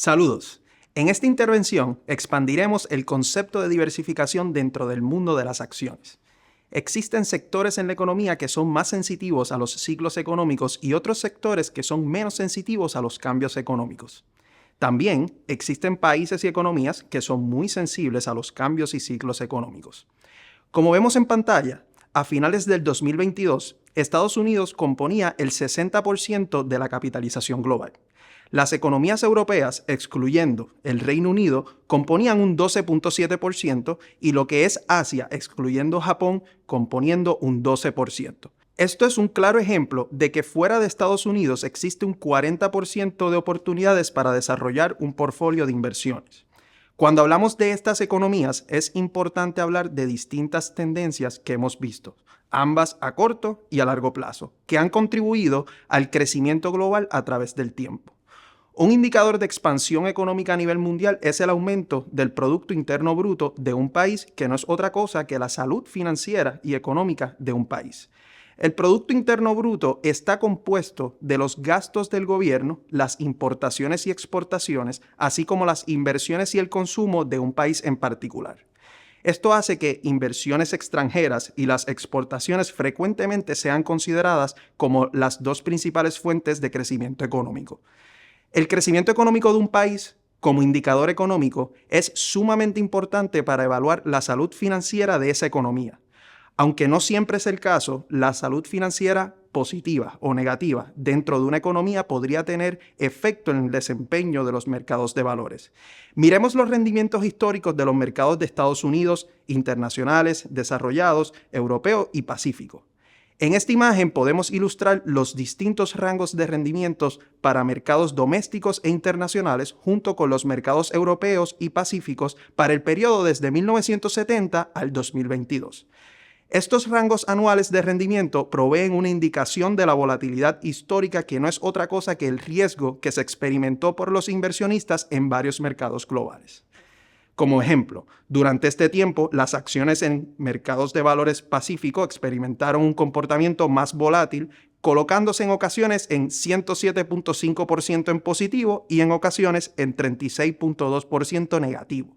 Saludos. En esta intervención expandiremos el concepto de diversificación dentro del mundo de las acciones. Existen sectores en la economía que son más sensitivos a los ciclos económicos y otros sectores que son menos sensitivos a los cambios económicos. También existen países y economías que son muy sensibles a los cambios y ciclos económicos. Como vemos en pantalla, a finales del 2022, Estados Unidos componía el 60% de la capitalización global. Las economías europeas, excluyendo el Reino Unido, componían un 12.7% y lo que es Asia, excluyendo Japón, componiendo un 12%. Esto es un claro ejemplo de que fuera de Estados Unidos existe un 40% de oportunidades para desarrollar un portfolio de inversiones. Cuando hablamos de estas economías, es importante hablar de distintas tendencias que hemos visto, ambas a corto y a largo plazo, que han contribuido al crecimiento global a través del tiempo. Un indicador de expansión económica a nivel mundial es el aumento del Producto Interno Bruto de un país, que no es otra cosa que la salud financiera y económica de un país. El Producto Interno Bruto está compuesto de los gastos del gobierno, las importaciones y exportaciones, así como las inversiones y el consumo de un país en particular. Esto hace que inversiones extranjeras y las exportaciones frecuentemente sean consideradas como las dos principales fuentes de crecimiento económico. El crecimiento económico de un país, como indicador económico, es sumamente importante para evaluar la salud financiera de esa economía. Aunque no siempre es el caso, la salud financiera positiva o negativa dentro de una economía podría tener efecto en el desempeño de los mercados de valores. Miremos los rendimientos históricos de los mercados de Estados Unidos, internacionales, desarrollados, europeo y pacífico. En esta imagen podemos ilustrar los distintos rangos de rendimientos para mercados domésticos e internacionales junto con los mercados europeos y pacíficos para el periodo desde 1970 al 2022. Estos rangos anuales de rendimiento proveen una indicación de la volatilidad histórica, que no es otra cosa que el riesgo que se experimentó por los inversionistas en varios mercados globales. Como ejemplo, durante este tiempo, las acciones en mercados de valores pacífico experimentaron un comportamiento más volátil, colocándose en ocasiones en 107.5% en positivo y en ocasiones en 36.2% negativo.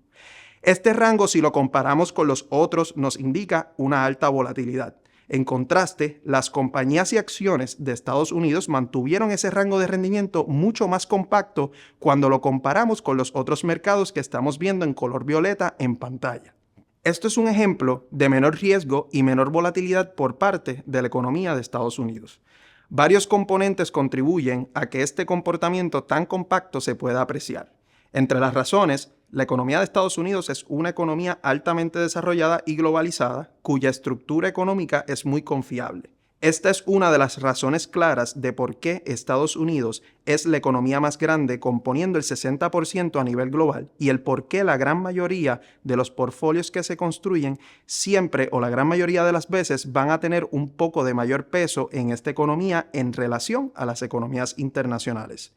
Este rango, si lo comparamos con los otros, nos indica una alta volatilidad. En contraste, las compañías y acciones de Estados Unidos mantuvieron ese rango de rendimiento mucho más compacto cuando lo comparamos con los otros mercados que estamos viendo en color violeta en pantalla. Esto es un ejemplo de menor riesgo y menor volatilidad por parte de la economía de Estados Unidos. Varios componentes contribuyen a que este comportamiento tan compacto se pueda apreciar. Entre las razones, la economía de Estados Unidos es una economía altamente desarrollada y globalizada, cuya estructura económica es muy confiable. Esta es una de las razones claras de por qué Estados Unidos es la economía más grande, componiendo el 60% a nivel global, y el por qué la gran mayoría de los portfolios que se construyen siempre o la gran mayoría de las veces van a tener un poco de mayor peso en esta economía en relación a las economías internacionales.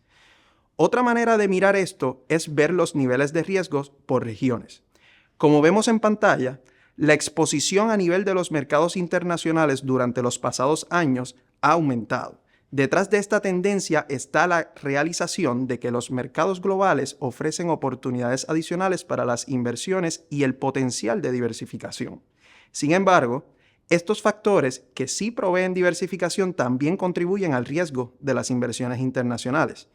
Otra manera de mirar esto es ver los niveles de riesgos por regiones. Como vemos en pantalla, la exposición a nivel de los mercados internacionales durante los pasados años ha aumentado. Detrás de esta tendencia está la realización de que los mercados globales ofrecen oportunidades adicionales para las inversiones y el potencial de diversificación. Sin embargo, estos factores que sí proveen diversificación también contribuyen al riesgo de las inversiones internacionales.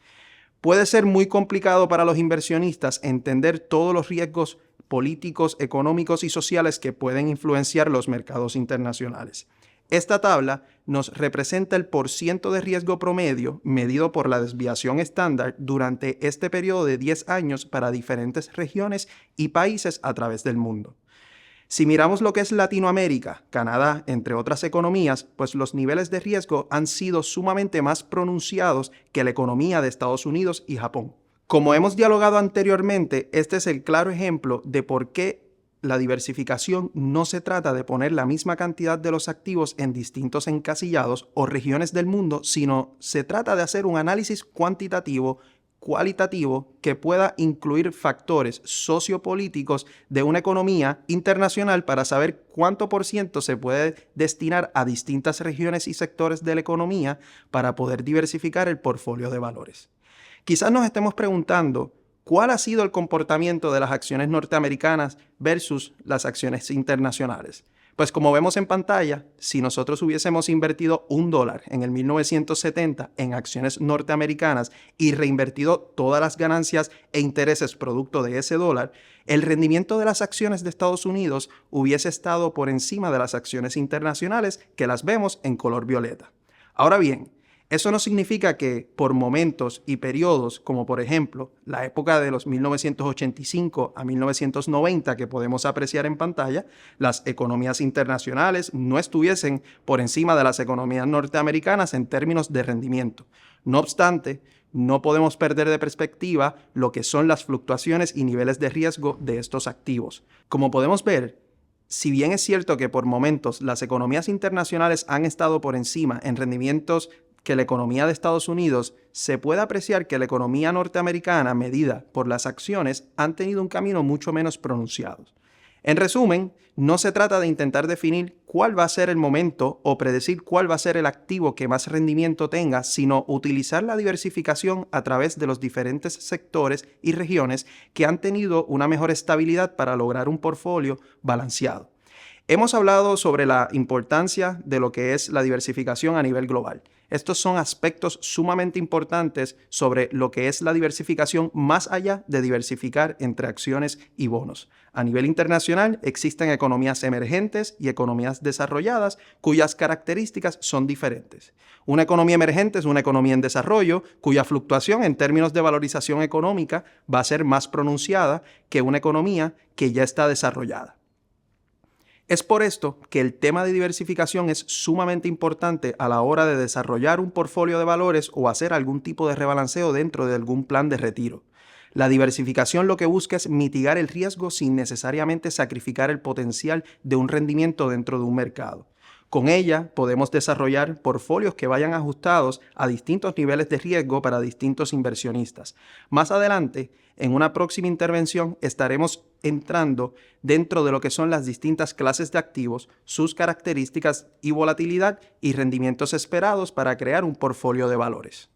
Puede ser muy complicado para los inversionistas entender todos los riesgos políticos, económicos y sociales que pueden influenciar los mercados internacionales. Esta tabla nos representa el porciento de riesgo promedio medido por la desviación estándar durante este periodo de 10 años para diferentes regiones y países a través del mundo. Si miramos lo que es Latinoamérica, Canadá, entre otras economías, pues los niveles de riesgo han sido sumamente más pronunciados que la economía de Estados Unidos y Japón. Como hemos dialogado anteriormente, este es el claro ejemplo de por qué la diversificación no se trata de poner la misma cantidad de los activos en distintos encasillados o regiones del mundo, sino se trata de hacer un análisis cuantitativo, cualitativo, que pueda incluir factores sociopolíticos de una economía internacional para saber cuánto por ciento se puede destinar a distintas regiones y sectores de la economía para poder diversificar el portfolio de valores. Quizás nos estemos preguntando ¿Cuál ha sido el comportamiento de las acciones norteamericanas versus las acciones internacionales? Pues como vemos en pantalla, si nosotros hubiésemos invertido $1 en el 1970 en acciones norteamericanas y reinvertido todas las ganancias e intereses producto de ese dólar, el rendimiento de las acciones de Estados Unidos hubiese estado por encima de las acciones internacionales que las vemos en color violeta. Ahora bien, eso no significa que por momentos y periodos, como por ejemplo la época de los 1985 a 1990 que podemos apreciar en pantalla, las economías internacionales no estuviesen por encima de las economías norteamericanas en términos de rendimiento. No obstante, no podemos perder de perspectiva lo que son las fluctuaciones y niveles de riesgo de estos activos. Como podemos ver, si bien es cierto que por momentos las economías internacionales han estado por encima en rendimientos que la economía de Estados Unidos, se puede apreciar que la economía norteamericana, medida por las acciones, han tenido un camino mucho menos pronunciado. En resumen, no se trata de intentar definir cuál va a ser el momento o predecir cuál va a ser el activo que más rendimiento tenga, sino utilizar la diversificación a través de los diferentes sectores y regiones que han tenido una mejor estabilidad para lograr un portfolio balanceado. Hemos hablado sobre la importancia de lo que es la diversificación a nivel global. Estos son aspectos sumamente importantes sobre lo que es la diversificación más allá de diversificar entre acciones y bonos. A nivel internacional existen economías emergentes y economías desarrolladas cuyas características son diferentes. Una economía emergente es una economía en desarrollo cuya fluctuación en términos de valorización económica va a ser más pronunciada que una economía que ya está desarrollada. Es por esto que el tema de diversificación es sumamente importante a la hora de desarrollar un portfolio de valores o hacer algún tipo de rebalanceo dentro de algún plan de retiro. La diversificación lo que busca es mitigar el riesgo sin necesariamente sacrificar el potencial de un rendimiento dentro de un mercado. Con ella podemos desarrollar portfolios que vayan ajustados a distintos niveles de riesgo para distintos inversionistas. Más adelante, en una próxima intervención, estaremos entrando dentro de lo que son las distintas clases de activos, sus características y volatilidad y rendimientos esperados para crear un portfolio de valores.